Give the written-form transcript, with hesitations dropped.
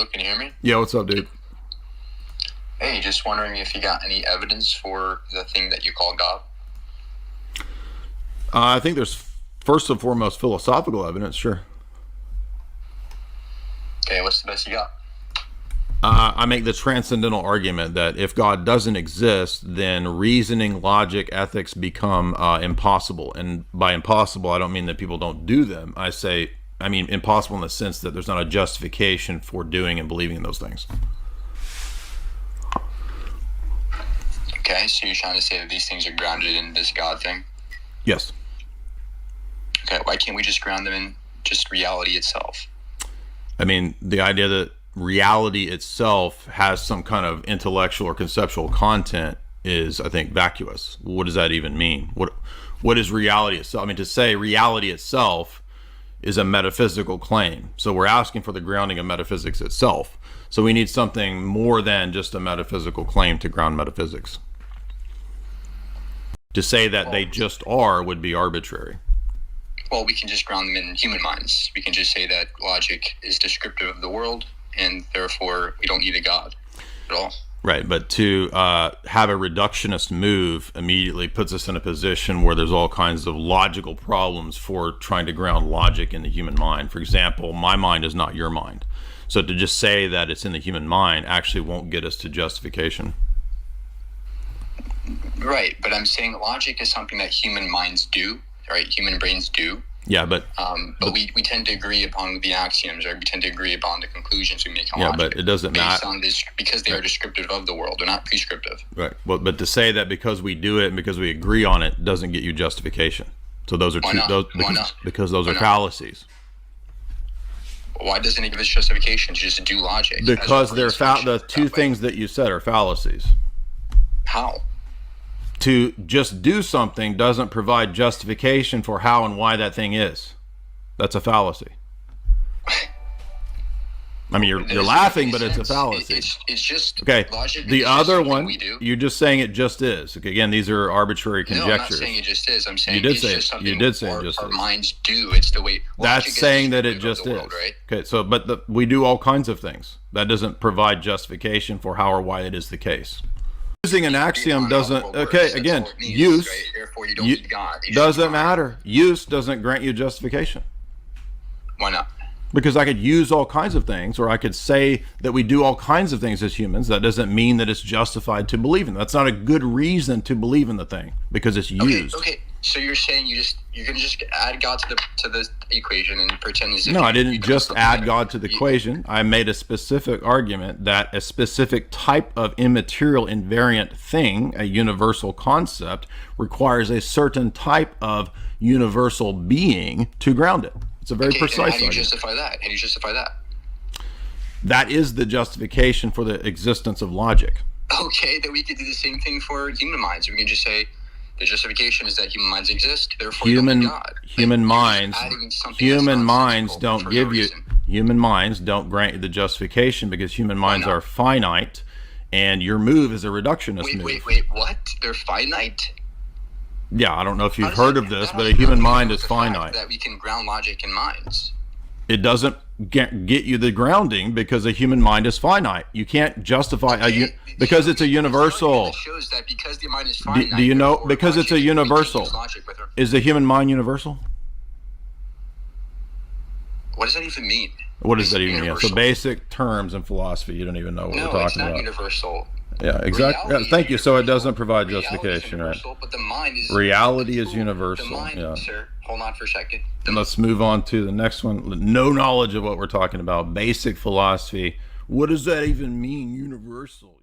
Hello, can you hear me? Yeah, what's up, dude? Hey, just wondering if you got any evidence for the thing that you call God. I think there's first and foremost philosophical evidence, sure. Okay, what's the best you got? I make the transcendental argument that if God doesn't exist, then reasoning, logic, ethics become impossible. And by impossible, I don't mean that people don't do them. I mean impossible in the sense that there's not a justification for doing and believing in those things. Okay, so you're trying to say that these things are grounded in this God thing? Yes. Okay, why can't we just ground them in just reality itself? I mean, the idea that reality itself has some kind of intellectual or conceptual content is, I think, vacuous. What does that even mean? What is reality itself? I mean, to say reality itself is a metaphysical claim. So we're asking for the grounding of metaphysics itself. So we need something more than just a metaphysical claim to ground metaphysics. To say that they just are would be arbitrary. Well, we can just ground them in human minds. We can just say that logic is descriptive of the world, and therefore we don't need a God at all. Right, but to have a reductionist move immediately puts us in a position where there's all kinds of logical problems for trying to ground logic in the human mind. For example, my mind is not your mind. So to just say that it's in the human mind actually won't get us to justification. Right, but I'm saying logic is something that human minds do, right? Human brains do. Yeah, but we tend to agree upon the axioms, right? We tend to agree upon the conclusions we make on logic. Yeah, but it doesn't matter because they are descriptive of the world. They're not prescriptive. Right. Well, but to say that because we do it and because we agree on it doesn't get you justification. So those are because those are fallacies. Why doesn't it give us justification to just do logic? Because the two things that you said are fallacies. How? To just do something doesn't provide justification for how and why that thing is. That's a fallacy. I mean, you're laughing, but it's a fallacy. It's just okay. Logic. The other one, you're just saying it just is. Okay, again, these are arbitrary conjectures. No, I'm not saying it just is. I'm saying you did say it just our is. minds do. It's the way. That's saying that it just is. World, right? Okay, so we do all kinds of things. That doesn't provide justification for how or why it is the case. Using an axiom doesn't. Okay, again, use. Right? Therefore, you don't need God. Doesn't matter. Use doesn't grant you justification. Why not? Because I could use all kinds of things, or I could say that we do all kinds of things as humans. That doesn't mean that it's justified to believe in. That's not a good reason to believe in the thing because it's used. Okay. So you're saying you're gonna just add God to the equation and pretend as if no, I didn't just add God to the equation. I made a specific argument that a specific type of immaterial invariant thing, a universal concept, requires a certain type of universal being to ground it. It's a very precise argument. How do you justify that? How do you justify that? That is the justification for the existence of logic. Okay, then we could do the same thing for human minds. We can just say the justification is that human minds exist, therefore you don't need God. Human minds don't give you. Human minds don't grant you the justification because human minds are finite, and your move is a reductionist move. Wait, what? They're finite? Yeah, I don't know if you've heard of this, but a human mind is finite. That we can ground logic in minds. It doesn't get you the grounding because a human mind is finite. You can't justify because it's a universal. Shows that because the mind is finite. Do you know because it's a universal? Is the human mind universal? What does that even mean? What does that even mean? So basic terms in philosophy, you don't even know what we're talking about. No, it's not universal. Yeah, exactly. Yeah, thank you. So it doesn't provide justification, right? But the mind is reality is universal. The mind, yeah. Sir, hold on for a second. And let's move on to the next one. No knowledge of what we're talking about. Basic philosophy. What does that even mean, universal?